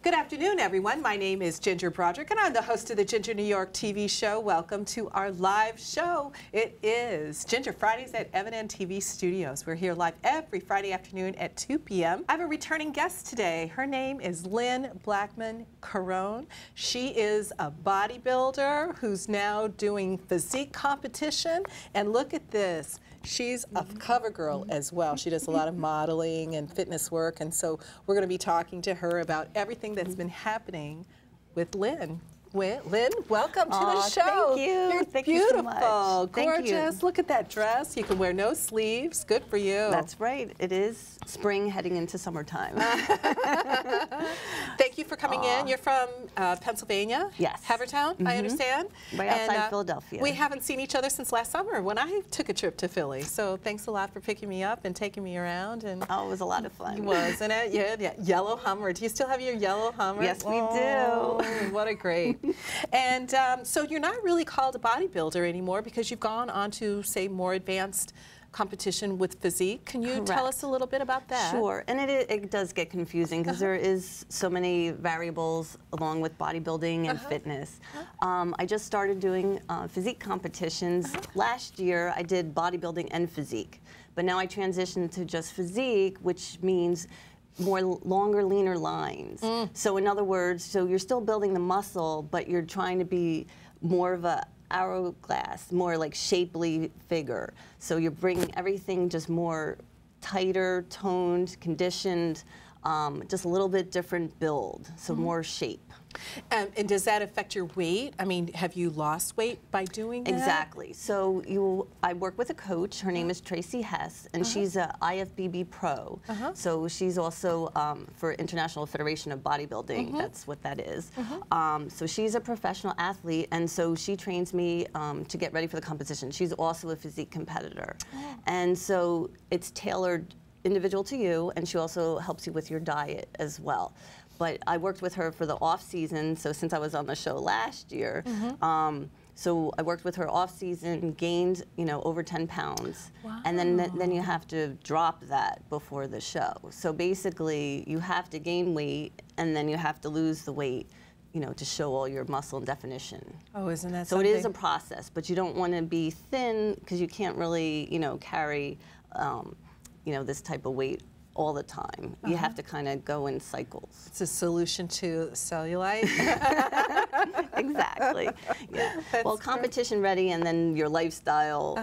Good afternoon, everyone. My name is Ginger Broderick, and I'm the host of the Ginger New York TV show. Welcome to our live show. It is Ginger Fridays at M&N TV Studios. We're here live every Friday afternoon at 2 p.m. I have a returning guest today. Her name is Lynn Blachman Caron. She is a bodybuilder who's now doing physique competition. And look at this. She's a cover girl as well. She does a lot of modeling and fitness work, and so we're going to be talking to her about everything that's been happening with Lynn. Lynn, welcome to the show. Thank you. You're thank beautiful, you so much. gorgeous. Thank you. Look at that dress. You can wear no sleeves. Good for you. That's right. It is spring heading into summertime. Thank you for coming in. You're from Pennsylvania? Yes. Havertown, I understand? Right outside Philadelphia. We haven't seen each other since last summer when I took a trip to Philly. So thanks a lot for picking me up and taking me around. And oh, it was a lot of fun. Wasn't it? Yeah. Yellow Hummer. Do you still have your yellow Hummer? Yes, we do. What a great. And so you're not really called a bodybuilder anymore because you've gone on to, say, more advanced competition with physique. Can you tell us a little bit about that? Sure, and it does get confusing because there is so many variables along with bodybuilding and fitness. I just started doing physique competitions. Last year I did bodybuilding and physique, but now I transitioned to just physique, which means more longer, leaner lines. So in other words, so you're still building the muscle, but you're trying to be more of a hourglass, more like shapely figure. So you're bringing everything just more tighter, toned, conditioned, just a little bit different build, so more shape. And does that affect your weight? I mean, have you lost weight by doing that? Exactly. So I work with a coach. Her name is Tracy Hess, and she's a IFBB pro. So she's also for International Federation of Bodybuilding. That's what that is. So she's a professional athlete, and so she trains me to get ready for the competition. She's also a physique competitor, and so it's tailored individual to you, and she also helps you with your diet as well. But I worked with her for the off season, so since I was on the show last year, so I worked with her off season, gained over 10 pounds, and then you have to drop that before the show. So basically, you have to gain weight, and then you have to lose the weight, to show all your muscle and definition. Oh, isn't that so something? It is a process, but you don't want to be thin because you can't really, carry, this type of weight all the time. You have to kind of go in cycles. It's a solution to cellulite. Exactly. Yeah. Well, competition ready, and then your lifestyle,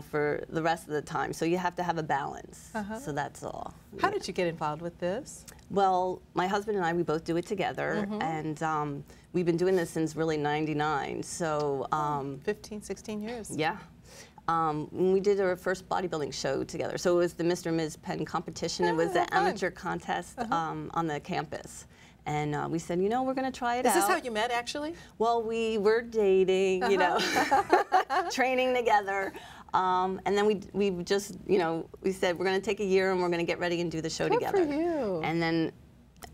for the rest of the time. So you have to have a balance. So that's all. How did you get involved with this? Well, my husband and I, we both do it together, and we've been doing this since really '99. So 15, 16 years. Yeah. We did our first bodybuilding show together. So it was the Mr. and Ms. Penn competition. It was the amateur contest on the campus. And we said, we're going to try it out. Is this how you met, actually? Well, we were dating, training together. And then we just, we said, we're going to take a year and we're going to get ready and do the show together. Good for you. And then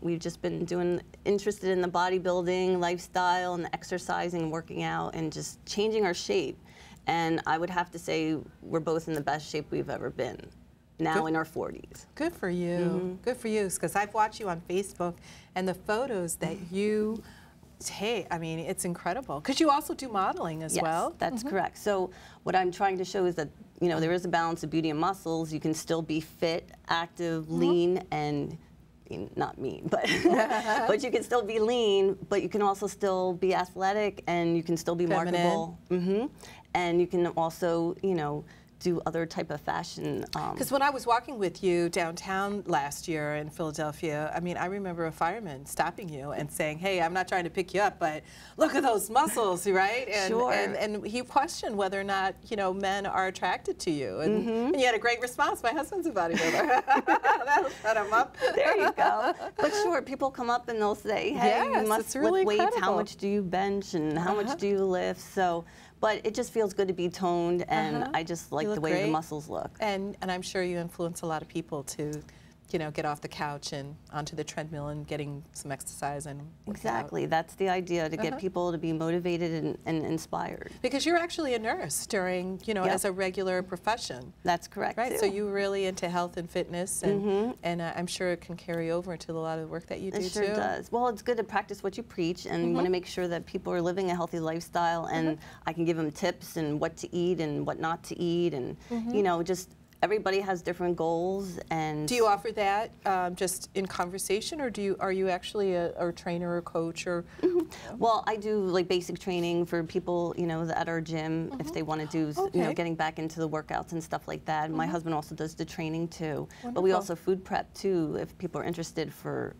we've just been interested in the bodybuilding lifestyle and the exercising, working out, and just changing our shape. And I would have to say we're both in the best shape we've ever been, now in our 40s. Good for you. Good for you, because I've watched you on Facebook, and the photos that you take, I mean, it's incredible. Because you also do modeling as well. Yes, that's correct. So what I'm trying to show is that, there is a balance of beauty and muscles. You can still be fit, active, lean, and not mean, but but you can still be lean, but you can also still be athletic, and you can still be marketable. And you can also, do other type of fashion. Because when I was walking with you downtown last year in Philadelphia, I mean, I remember a fireman stopping you and saying, hey, I'm not trying to pick you up, but look at those muscles, right? And, and he questioned whether or not, men are attracted to you. And, and you had a great response. My husband's a bodybuilder. That'll shut him up. There you go. But sure, people come up and they'll say, hey, you must lift weights. How much do you bench and how much do you lift? So. But it just feels good to be toned, and I just like the way the muscles look. And I'm sure you influence a lot of people to you know, get off the couch and onto the treadmill and getting some exercise and exactly. That's the idea, to get people to be motivated and inspired. Because you're actually a nurse during, you know, as a regular profession. That's correct. Right. Too. So you're really into health and fitness, and I'm sure it can carry over into a lot of the work that you do It sure does. Well, it's good to practice what you preach, and you want to make sure that people are living a healthy lifestyle, and I can give them tips and what to eat and what not to eat, and you know, just everybody has different goals. And do you offer that just in conversation, or are you actually a trainer or coach, or? Well, I do like basic training for people, you know, at our gym if they want to do, you know, getting back into the workouts and stuff like that. My husband also does the training too. Wonderful. But we also food prep too if people are interested for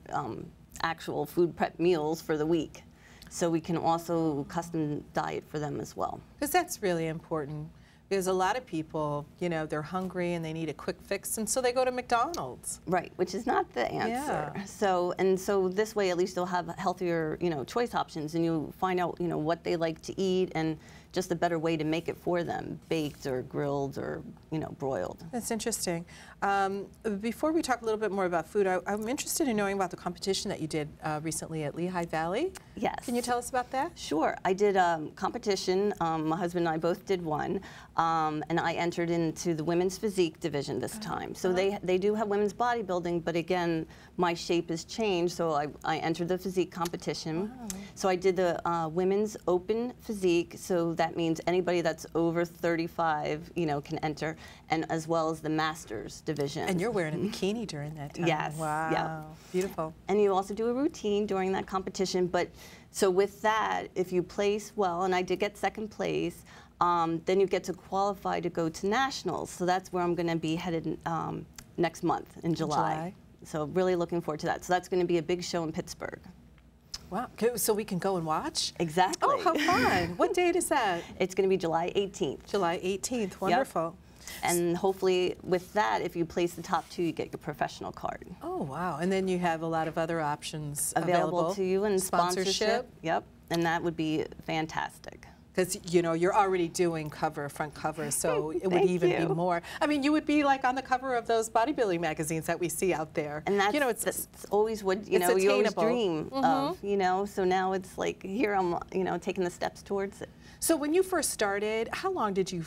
actual food prep meals for the week. So we can also custom diet for them as well. Because that's really important. Because a lot of people, you know, they're hungry and they need a quick fix, and so they go to McDonald's. Right, which is not the answer. Yeah. So this way, at least they'll have healthier, you know, choice options, and you find out, you know, what they like to eat and just a better way to make it for them, baked or grilled or, you know, broiled. That's interesting. Before we talk a little bit more about food, I'm interested in knowing about the competition that you did recently at Lehigh Valley. Yes. Can you tell us about that? Sure. I did a competition. My husband and I both did one, and I entered into the women's physique division this time. So they do have women's bodybuilding, but again, my shape has changed, so I entered the physique competition. Wow. So I did the women's open physique, so that means anybody that's over 35, you know, can enter, and as well as the masters division. And you're wearing a bikini during that time. Yes. Wow. Yep. Beautiful. And you also do a routine during that competition. But so with that, if you place well, and I did get second place, then you get to qualify to go to nationals. So that's where I'm going to be headed next month in July. So really looking forward to that. So that's going to be a big show in Pittsburgh. Wow. So we can go and watch? Exactly. Oh, how fun. What date is that? It's going to be July 18th. July 18th. Wonderful. Yep. And hopefully with that, if you place the top 2, you get your professional card. Oh, wow. And then you have a lot of other options available to you, and sponsorship. Yep. And that would be fantastic. Because, you know, you're already doing front cover, so it would even be more. I mean, you would be like on the cover of those bodybuilding magazines that we see out there. And that's, you know, that's always what, you know, you always dream of, you know. So now it's like, here I'm, you know, taking the steps towards it. So when you first started, how long did you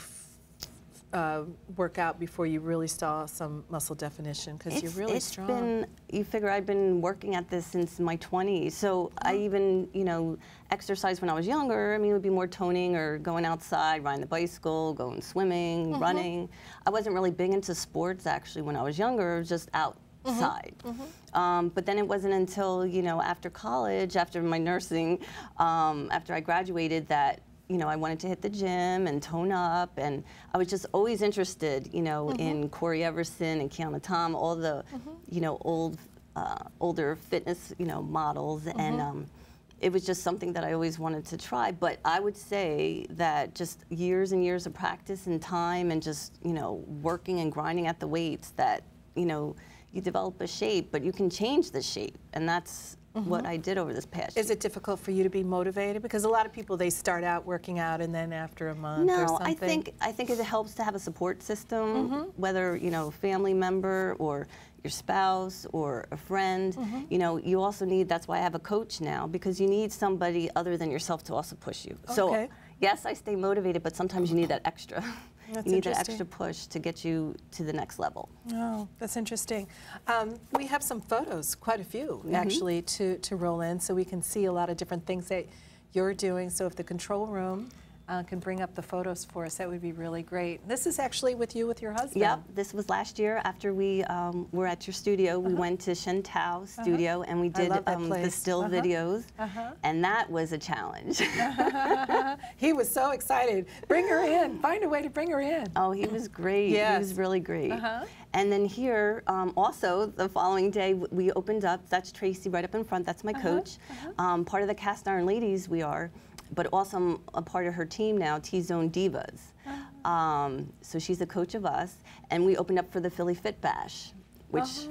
work out before you really saw some muscle definition? Because you're really strong. You figure I've been working at this since my 20s. So I even, you know, exercised when I was younger. I mean, it would be more toning or going outside, riding the bicycle, going swimming, running. I wasn't really big into sports, actually, when I was younger. It was just outside. But then it wasn't until, you know, after college, after my nursing, after I graduated, that you know, I wanted to hit the gym and tone up, and I was just always interested, you know, in Corey Everson and Kiana Tom, all the, you know, older fitness, you know, models, and it was just something that I always wanted to try. But I would say that just years and years of practice and time and just, you know, working and grinding at the weights, that, you know, you develop a shape, but you can change the shape, and that's what I did over this past year. Is it difficult for you to be motivated? Because a lot of people, they start out working out and then after a month or something. I think it helps to have a support system, whether, you know, a family member or your spouse or a friend. You know, you also need, that's why I have a coach now, because you need somebody other than yourself to also push you. Okay. So yes, I stay motivated, but sometimes you need that extra. That's you need that extra push to get you to the next level. Oh, that's interesting. We have some photos, quite a few, actually, to roll in, so we can see a lot of different things that you're doing. So if the control room can bring up the photos for us, that would be really great. This is actually with you, with your husband. Yep, this was last year after we were at your studio. We went to Shen Tao's studio and we did the still videos, and that was a challenge. He was so excited. Bring her in. Find a way to bring her in. Oh, he was great. Yes. He was really great. And then here, also the following day, we opened up. That's Tracy right up in front. That's my coach. Part of the Cast Iron Ladies we are, but also I'm a part of her team now, T-Zone Divas. So she's a coach of us, and we opened up for the Philly Fit Bash, which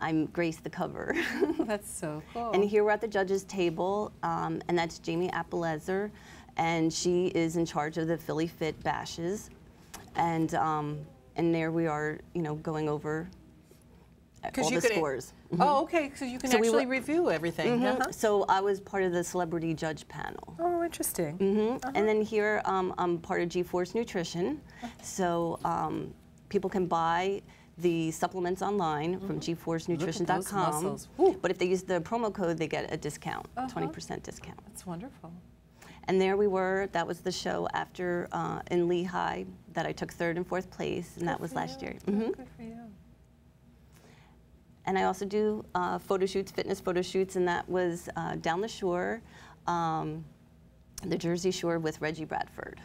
I'm graced the cover. That's so cool. And here we're at the judges' table, and that's Jamie Appelezer, and she is in charge of the Philly Fit Bashes, and there we are, you know, going over all the scores. Oh, okay, so you can actually review everything. So I was part of the celebrity judge panel. Oh, interesting. And then here I'm part of G-Force Nutrition. So people can buy the supplements online from gforcenutrition.com. But if they use the promo code, they get a discount, 20% discount. That's wonderful. And there we were. That was the show after in Lehigh that I took 3rd and 4th place, and that was last year. Good for you. And I also do photo shoots, fitness photo shoots, and that was down the shore, the Jersey Shore with Reggie Bradford.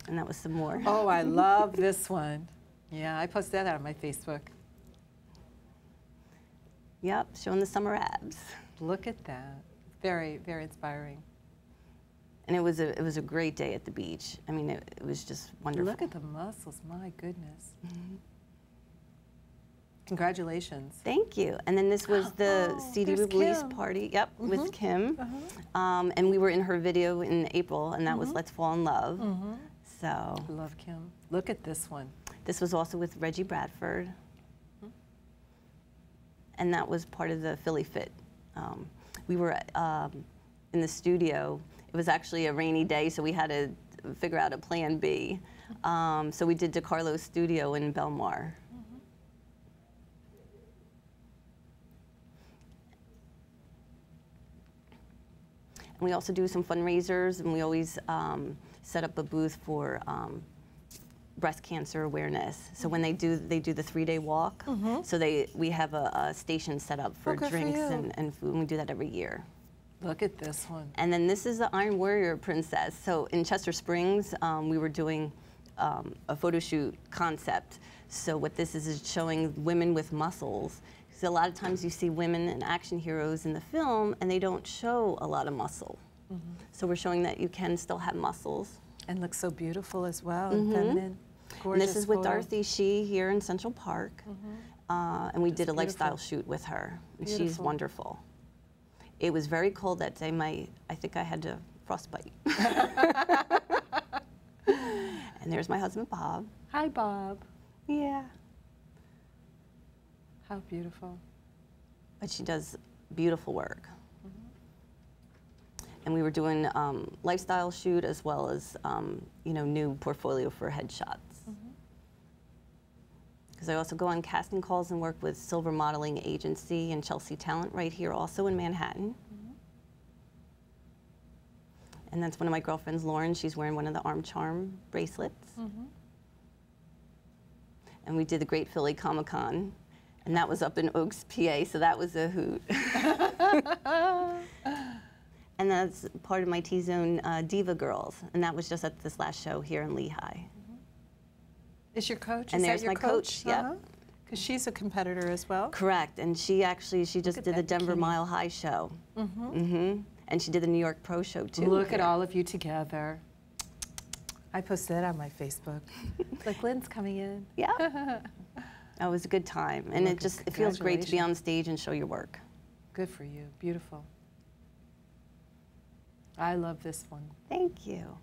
And that was some more. Oh, I love this one. Yeah, I posted that on my Facebook. Yep, showing the summer abs. Look at that. Very, very inspiring. And it was a great day at the beach. I mean, it was just wonderful. Look at the muscles, my goodness. Congratulations. Thank you. And then this was the CD release party. Yep, with Kim. And we were in her video in April, and that was Let's Fall in Love. So. Love Kim. Look at this one. This was also with Reggie Bradford. And that was part of the Philly Fit. We were in the studio. It was actually a rainy day, so we had to figure out a plan B. So we did DeCarlo's studio in Belmar. And we also do some fundraisers, and we always set up a booth for breast cancer awareness. So when they do the 3-day walk, so we have a station set up for drinks and food, and we do that every year. Look at this one. And then this is the Iron Warrior Princess. So in Chester Springs, we were doing a photo shoot concept. So what this is showing women with muscles. So a lot of times you see women and action heroes in the film, and they don't show a lot of muscle. So we're showing that you can still have muscles. And look so beautiful as well, and feminine. Gorgeous. And this is with Dorothy Shee here in Central Park. And we did a lifestyle shoot with her. And she's wonderful. It was very cold that day. I think I had to frostbite. And there's my husband, Bob. Hi, Bob. Yeah. How beautiful. But she does beautiful work. And we were doing lifestyle shoot as well as new portfolio for headshots. Because I also go on casting calls and work with Silver Modeling Agency and Chelsea Talent right here also in Manhattan. And that's one of my girlfriends, Lauren. She's wearing one of the arm charm bracelets. And we did the Great Philly Comic-Con, and that was up in Oaks, PA, so that was a hoot. And that's part of my T-Zone Diva Girls, and that was just at this last show here in Lehigh. Is your coach? And there's my coach, yep. Because she's a competitor as well? Correct, and she just did the Denver Mile High show. And she did the New York Pro show too. Look at all of you together. I posted that on my Facebook. Like, Lynn's coming in. Yeah. It was a good time, and it feels great to be on stage and show your work. Good for you. Beautiful. I love this one. Thank you.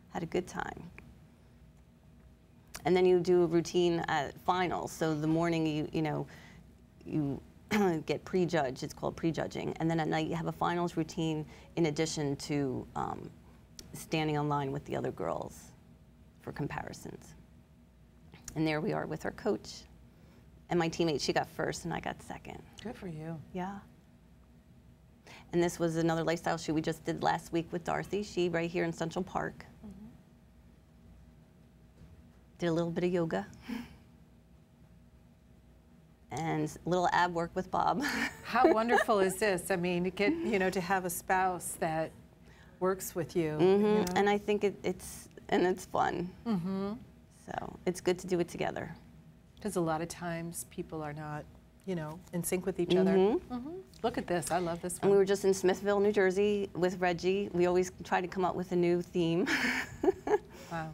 Had a good time. And then you do a routine at finals. So the morning you get prejudged. It's called prejudging. And then at night you have a finals routine in addition to standing on line with the other girls for comparisons. And there we are with our coach. And my teammate, she got first and I got second. Good for you. Yeah. And this was another lifestyle shoot we just did last week with Dorothy. She right here in Central Park. Did a little bit of yoga. And a little ab work with Bob. How wonderful is this? I mean, to get, to have a spouse that works with you. And I think it's fun. So it's good to do it together. Because a lot of times people are not, in sync with each other. Look at this. I love this one. And we were just in Smithville, New Jersey with Reggie. We always try to come up with a new theme. Wow.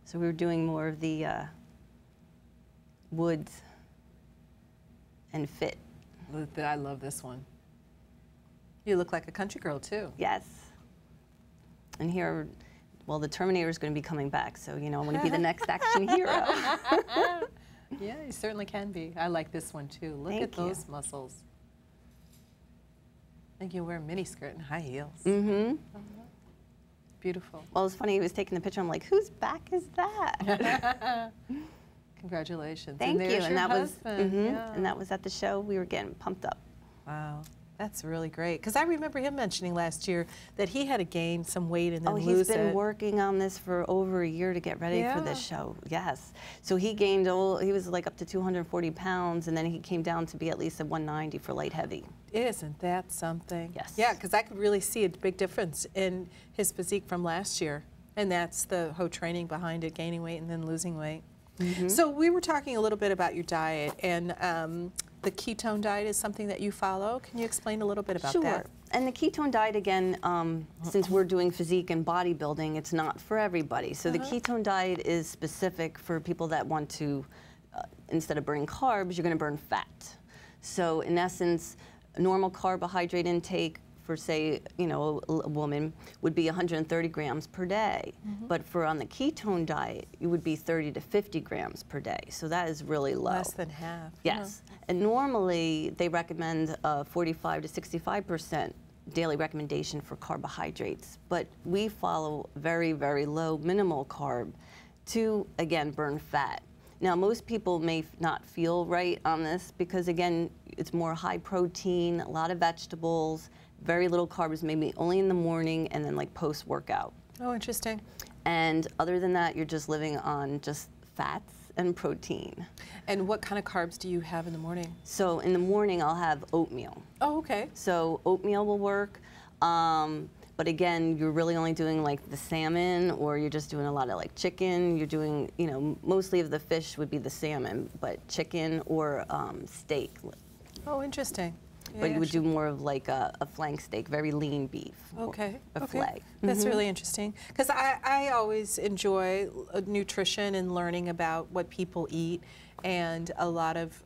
So we were doing more of the woods and fit. I love this one. You look like a country girl, too. Yes. And here, well, the Terminator is going to be coming back, so, I want to be the next action hero. Yeah, you certainly can be. I like this one too. Look at those muscles. I think you wear a mini skirt and high heels. Mm-hmm. Beautiful. Well, it's funny, he was taking the picture. I'm like, whose back is that? Congratulations. Thank you. And that was, and that was at the show. We were getting pumped up. Wow. That's really great. Because I remember him mentioning last year that he had to gain some weight and then lose it. Oh, he's been working on this for over a year to get ready for this show. Yes. So he gained, he was like up to 240 pounds, and then he came down to be at least at 190 for light heavy. Isn't that something? Yes. Yeah, because I could really see a big difference in his physique from last year. And that's the whole training behind it, gaining weight and then losing weight. So we were talking a little bit about your diet, and the ketone diet is something that you follow. Can you explain a little bit about that? Sure. And the ketone diet, again, since we're doing physique and bodybuilding, it's not for everybody. So the ketone diet is specific for people that want to, instead of burning carbs, you're going to burn fat. So in essence, normal carbohydrate intake for, say, you know, a woman would be 130 grams per day. But for on the ketone diet, it would be 30 to 50 grams per day. So that is really low. Less than half. Yes. And normally they recommend 45 to 65% daily recommendation for carbohydrates. But we follow very, very low minimal carb to, again, burn fat. Now, most people may not feel right on this because, again, it's more high protein, a lot of vegetables, very little carbs, maybe only in the morning and then like post-workout. Oh, interesting. And other than that, you're just living on just fats and protein. And what kind of carbs do you have in the morning? So in the morning, I'll have oatmeal. Oh, okay. So oatmeal will work. But again, you're really only doing like the salmon, or you're just doing a lot of like chicken. You're doing, you know, mostly of the fish would be the salmon, but chicken or steak. Oh, interesting. Yeah, but you would do more of like a flank steak, very lean beef. Okay. A fillet. That's really interesting. Because I always enjoy nutrition and learning about what people eat. And a lot of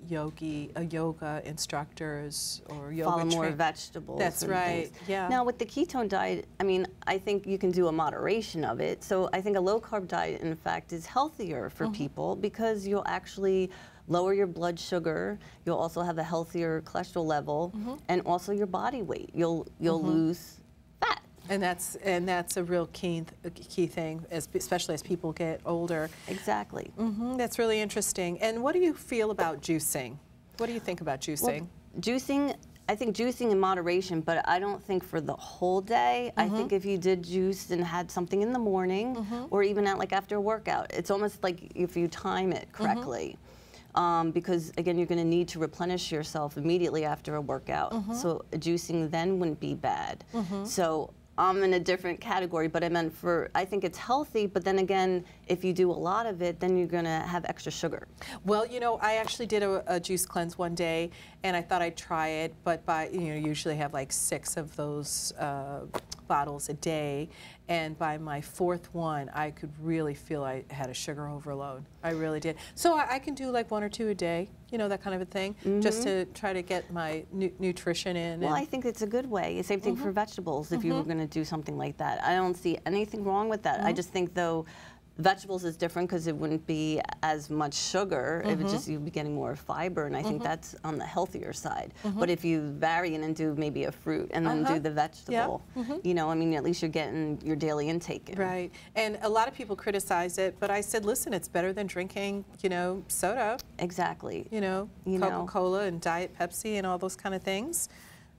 yoga instructors or yoga follow more vegetables. That's right. Things. Yeah. Now with the ketone diet, I mean, I think you can do a moderation of it. So I think a low carb diet, in fact, is healthier for people because you'll actually lower your blood sugar. You'll also have a healthier cholesterol level, and also your body weight. You'll lose fat. And that's a real key thing, especially as people get older. Exactly. That's really interesting. And what do you feel about juicing? What do you think about juicing? Well, juicing, I think juicing in moderation, but I don't think for the whole day. I think if you did juice and had something in the morning, or even at like after a workout, it's almost like if you time it correctly. Because again, you're going to need to replenish yourself immediately after a workout. So juicing then wouldn't be bad. So I'm in a different category, but I meant I think it's healthy, but then again, if you do a lot of it, then you're going to have extra sugar. Well, you know, I actually did a juice cleanse one day, and I thought I'd try it, but usually have like 6 of those bottles a day, and by my 4th one, I could really feel I had a sugar overload. I really did. So I can do like 1 or 2 a day, you know, that kind of a thing, just to try to get my nutrition in. Well, I think it's a good way. Same thing for vegetables if you were going to do something like that. I don't see anything wrong with that. I just think, though, vegetables is different because it wouldn't be as much sugar. It would just, you'd be getting more fiber, and I think that's on the healthier side. But if you vary and do maybe a fruit and then do the vegetable, you know, I mean, at least you're getting your daily intake in. Right. And a lot of people criticize it, but I said, listen, it's better than drinking, you know, soda. Exactly. You know, Coca-Cola and Diet Pepsi and all those kind of things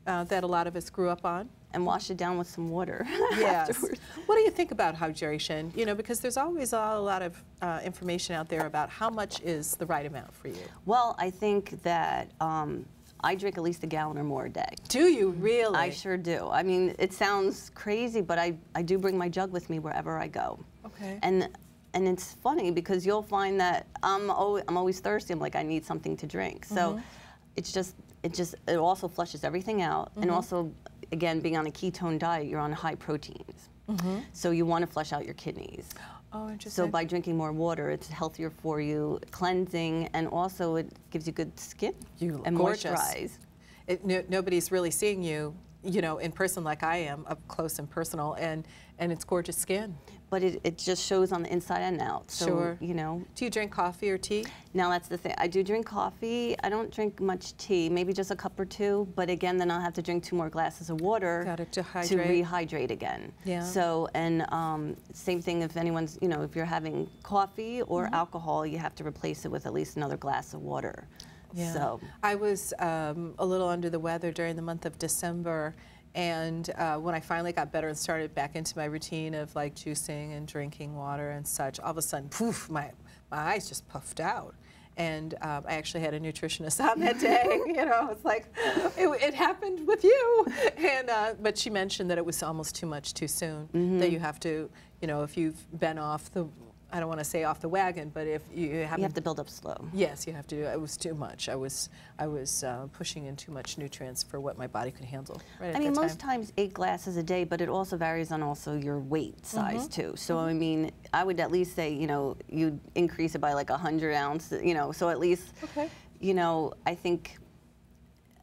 that a lot of us grew up on. And wash it down with some water afterwards. What do you think about hydration? You know, because there's always a lot of information out there about how much is the right amount for you. Well, I think that I drink at least a gallon or more a day. Do you really? I sure do. I mean, it sounds crazy, but I do bring my jug with me wherever I go. Okay. And it's funny because you'll find that I'm always thirsty. I'm like, I need something to drink. So it also flushes everything out, and also, again, being on a ketone diet, you're on high proteins. So you want to flush out your kidneys. Oh, interesting. So by drinking more water, it's healthier for you, cleansing, and also it gives you good skin. You look and gorgeous. moisturize. Nobody's really seeing you you know, in person like I am, up close and personal, and it's gorgeous skin. But it just shows on the inside and out. So, Sure. you know. Do you drink coffee or tea? Now that's the thing. I do drink coffee. I don't drink much tea, maybe just a cup or two. But again, then I'll have to drink 2 more glasses of water to rehydrate again. Yeah. So, and same thing if anyone's, you know, if you're having coffee or alcohol, you have to replace it with at least another glass of water. Yeah. So I was a little under the weather during the month of December. And when I finally got better and started back into my routine of like juicing and drinking water and such, all of a sudden, poof, my eyes just puffed out. And I actually had a nutritionist on that day. You know, it's like, it happened with you. And but she mentioned that it was almost too much too soon. That you have to, you know, if you've been off the, I don't want to say off the wagon, but if you have to build up slow. Yes, you have to do it. It was too much. I was pushing in too much nutrients for what my body could handle. Right. I mean, most times 8 glasses a day, but it also varies on also your weight size too. So I mean, I would at least say, you know, you'd increase it by like 100 ounces, you know, so at least, you know, I think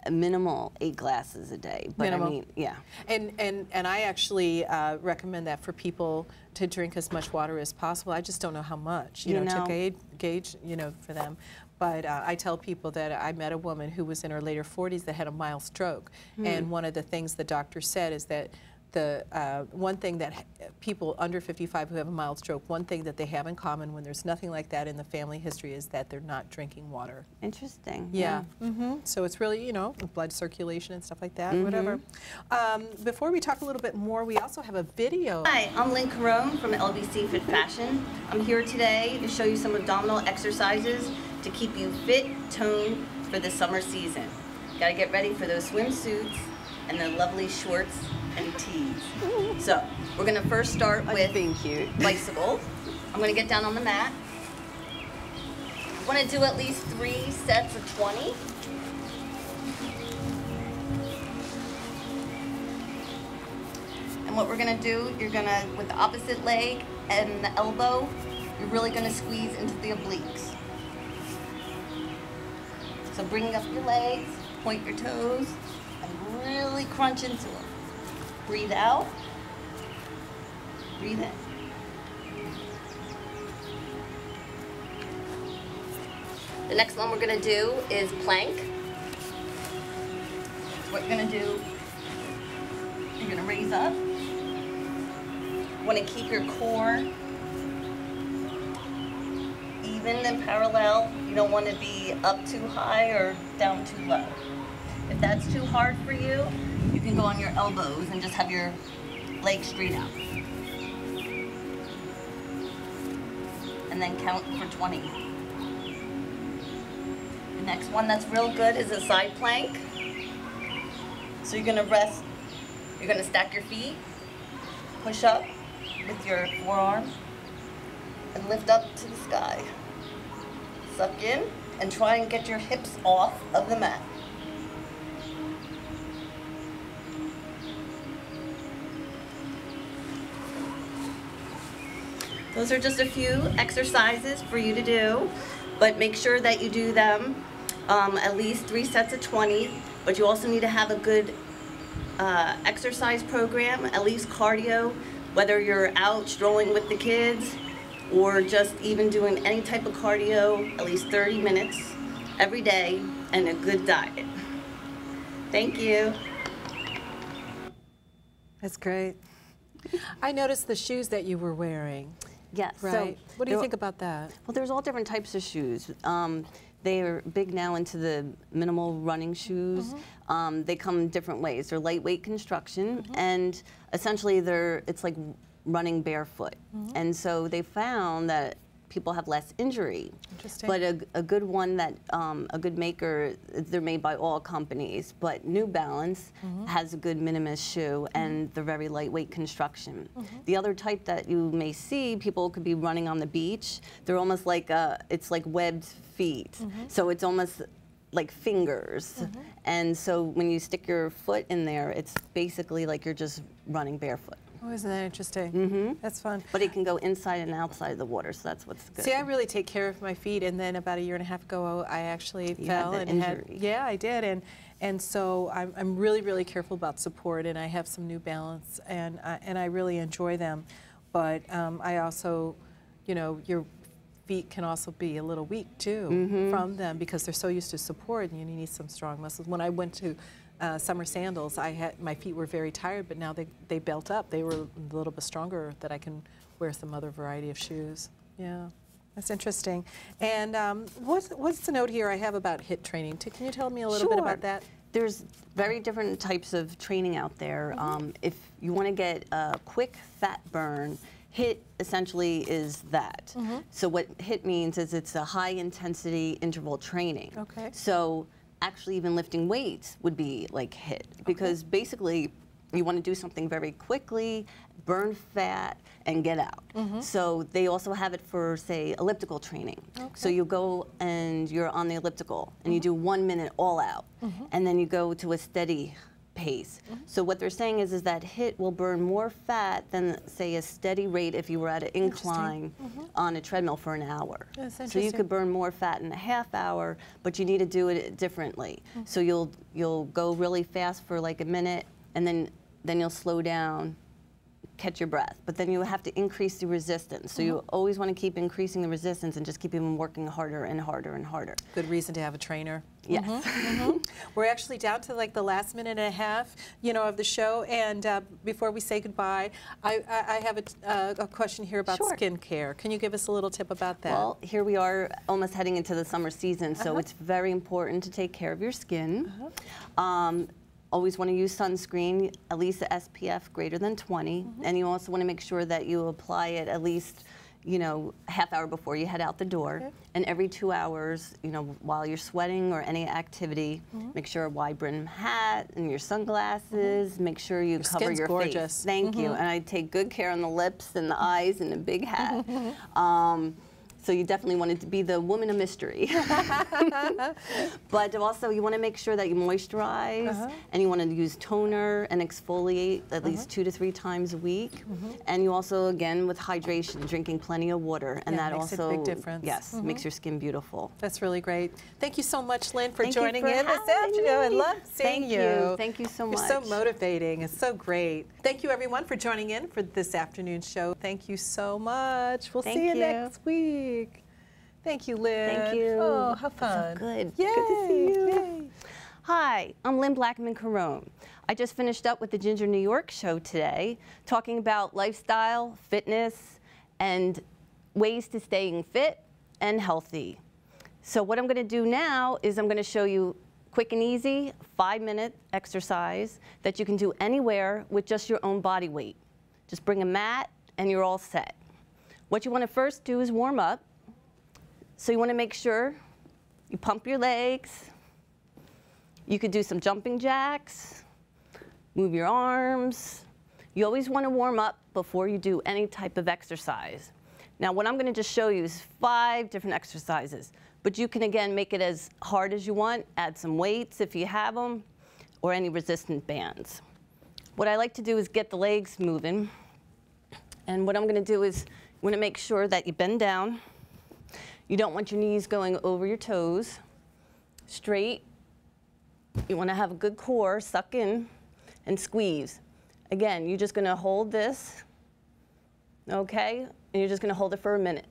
a minimal 8 glasses a day. But I mean, yeah. And I actually recommend that for people to drink as much water as possible. I just don't know how much, you know, to gauge, you know, for them. But I tell people that I met a woman who was in her later 40s that had a mild stroke. And one of the things the doctor said is that the one thing that people under 55 who have a mild stroke, one thing that they have in common when there's nothing like that in the family history is that they're not drinking water. Interesting. Yeah. So it's really, you know, blood circulation and stuff like that, whatever. Before we talk a little bit more, we also have a video. Hi, I'm Lynn Caron from LBC Fit Fashion. I'm here today to show you some abdominal exercises to keep you fit, toned for the summer season. Gotta get ready for those swimsuits and the lovely shorts and tees. So we're gonna first start with being cute. Bicycle. I'm gonna get down on the mat. I wanna do at least 3 sets of 20. And what we're gonna do, you're gonna, with the opposite leg and the elbow, you're really gonna squeeze into the obliques. So bringing up your legs, point your toes, and really crunch into them. Breathe out, breathe in. The next one we're gonna do is plank. So what you're gonna do, you're gonna raise up. You wanna keep your core even and parallel. You don't wanna be up too high or down too low. If that's too hard for you, you can go on your elbows and just have your legs straight out. And then count for 20. The next one that's real good is a side plank. So you're gonna rest, you're gonna stack your feet, push up with your forearm, and lift up to the sky. Suck in and try and get your hips off of the mat. Those are just a few exercises for you to do, but make sure that you do them at least 3 sets of 20, but you also need to have a good exercise program, at least cardio, whether you're out strolling with the kids or just even doing any type of cardio, at least 30 minutes every day, and a good diet. Thank you. That's great. I noticed the shoes that you were wearing. Yes. Right. So what do you think about that? Well, there's all different types of shoes. They are big now into the minimal running shoes. They come in different ways. They're lightweight construction, and essentially it's like running barefoot. And so they found that people have less injury. Interesting. But a good one that, a good maker, they're made by all companies, but New Balance has a good minimalist shoe, and they're very lightweight construction. The other type that you may see, people could be running on the beach. They're almost like, it's like webbed feet. So it's almost like fingers. And so when you stick your foot in there, it's basically like you're just running barefoot. Oh, isn't that interesting? That's fun. But it can go inside and outside of the water, so that's what's good. See, I really take care of my feet, and then about 1.5 years ago, I actually fell had and injury. yeah, I did, And so I'm really, really careful about support, and I have some New Balance, and I really enjoy them. But I also, you know, your feet can also be a little weak too from them because they're so used to support, and you need some strong muscles. When I went to summer sandals, my feet were very tired, but now they built up. They were a little bit stronger that I can wear some other variety of shoes. Yeah. That's interesting. And what's the note here I have about HIIT training? Can you tell me a little bit about that? There's very different types of training out there. If you want to get a quick fat burn, HIIT essentially is that. So what HIIT means is it's a high intensity interval training. Okay. So actually even lifting weights would be like HIIT because basically you want to do something very quickly, burn fat, and get out. So they also have it for, say, elliptical training. So you go and you're on the elliptical, and you do 1 minute all out, and then you go to a steady pace. So what they're saying is that HIIT will burn more fat than, say, a steady rate if you were at an incline on a treadmill for an hour. So you could burn more fat in a half hour, but you need to do it differently. So you'll go really fast for like a minute, and then you'll slow down, catch your breath, but then you have to increase the resistance. So you always want to keep increasing the resistance and just keep even working harder and harder and harder. Good reason to have a trainer. Yes. We're actually down to like the last minute and a half, you know, of the show, and before we say goodbye, I have a question here about skincare. Can you give us a little tip about that? Well, here we are almost heading into the summer season, so it's very important to take care of your skin. Always want to use sunscreen, at least the SPF greater than 20, and you also want to make sure that you apply it at least, you know, half hour before you head out the door, and every 2 hours, you know, while you're sweating or any activity, make sure a wide brim hat and your sunglasses, make sure you cover your face. Thank you, and I take good care on the lips and the eyes and a big hat. So you definitely want it to be the woman of mystery. But also you want to make sure that you moisturize, and you want to use toner and exfoliate at least 2 to 3 times a week. And you also, again, with hydration, drinking plenty of water. And that makes also a big difference. Yes, makes your skin beautiful. That's really great. Thank you so much, Lynn, for joining in this afternoon. I love seeing you. Thank you so much. You're so motivating. It's so great. Thank you, everyone, for joining in for this afternoon show. Thank you so much. We'll see you next week. Thank you, Lynn. Thank you. Oh, how fun. So good. Yay. Good to see you. Yay. Hi, I'm Lynn Blachman Caron. I just finished up with the Ginger New York show today, talking about lifestyle, fitness, and ways to staying fit and healthy. So what I'm going to do now is I'm going to show you quick and easy 5-minute exercise that you can do anywhere with just your own body weight. Just bring a mat and you're all set. What you want to first do is warm up. So you want to make sure you pump your legs. You could do some jumping jacks, move your arms. You always want to warm up before you do any type of exercise. Now what I'm going to just show you is 5 different exercises, but you can again make it as hard as you want, add some weights if you have them, or any resistant bands. What I like to do is get the legs moving, and what I'm going to do is you want to make sure that you bend down. You don't want your knees going over your toes. Straight. You want to have a good core, suck in, and squeeze. Again, you're just going to hold this, okay? And you're just going to hold it for a minute.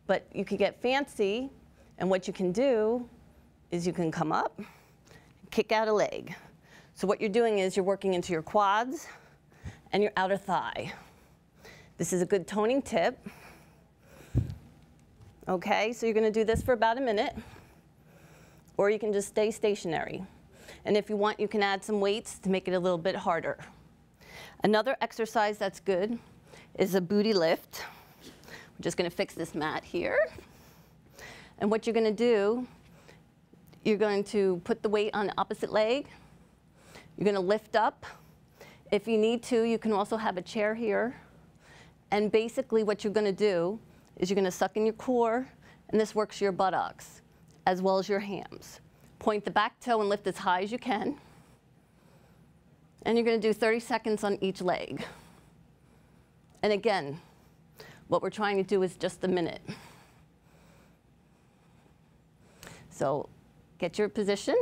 But you can get fancy, and what you can do is you can come up, kick out a leg. So what you're doing is you're working into your quads and your outer thigh. This is a good toning tip. Okay, so you're going to do this for about a minute, or you can just stay stationary. And if you want, you can add some weights to make it a little bit harder. Another exercise that's good is a booty lift. We're just going to fix this mat here. And what you're going to do, you're going to put the weight on the opposite leg. You're going to lift up. If you need to, you can also have a chair here. And basically what you're going to do is you're going to suck in your core, and this works your buttocks as well as your hams. Point the back toe and lift as high as you can. And you're going to do 30 seconds on each leg. And again, what we're trying to do is just a minute. So get your position.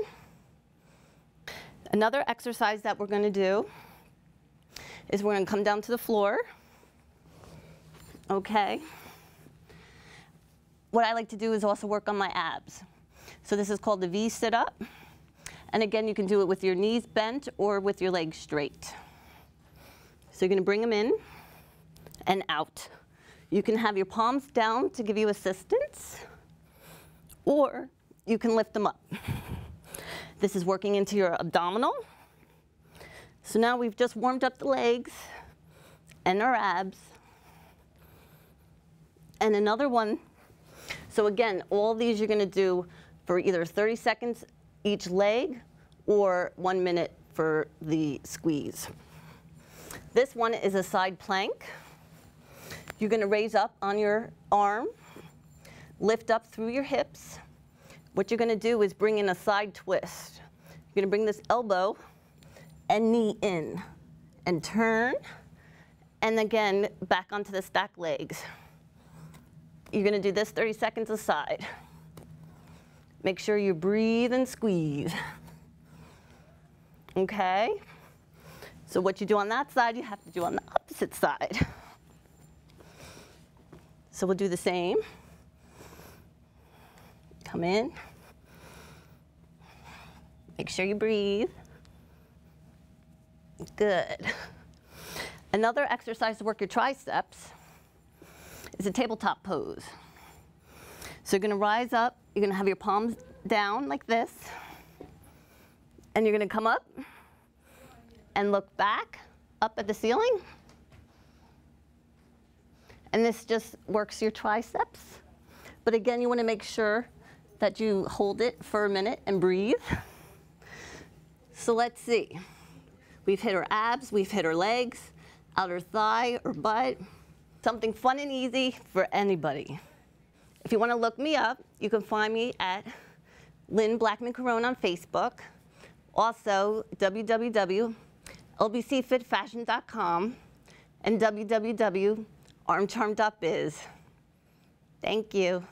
Another exercise that we're going to do is we're going to come down to the floor. Okay. What I like to do is also work on my abs. So this is called the V sit-up. And again, you can do it with your knees bent or with your legs straight. So you're going to bring them in and out. You can have your palms down to give you assistance, or you can lift them up. This is working into your abdominal. So now we've just warmed up the legs and our abs. And another one. So again, all these you're going to do for either 30 seconds each leg or 1 minute for the squeeze. This one is a side plank. You're going to raise up on your arm, lift up through your hips. What you're going to do is bring in a side twist. You're going to bring this elbow and knee in and turn, and again back onto the stacked legs. You're going to do this 30 seconds aside. Make sure you breathe and squeeze. Okay? So what you do on that side, you have to do on the opposite side. So we'll do the same. Come in. Make sure you breathe. Good. Another exercise to work your triceps is a tabletop pose. So you're going to rise up. You're going to have your palms down like this. And you're going to come up and look back up at the ceiling. And this just works your triceps. But again, you want to make sure that you hold it for a minute and breathe. So let's see. We've hit our abs, we've hit our legs, outer thigh or butt. Something fun and easy for anybody. If you want to look me up, you can find me at Lynn Blachman Caron on Facebook. Also, www.lbcfitfashion.com and www.armcharm.biz. Thank you.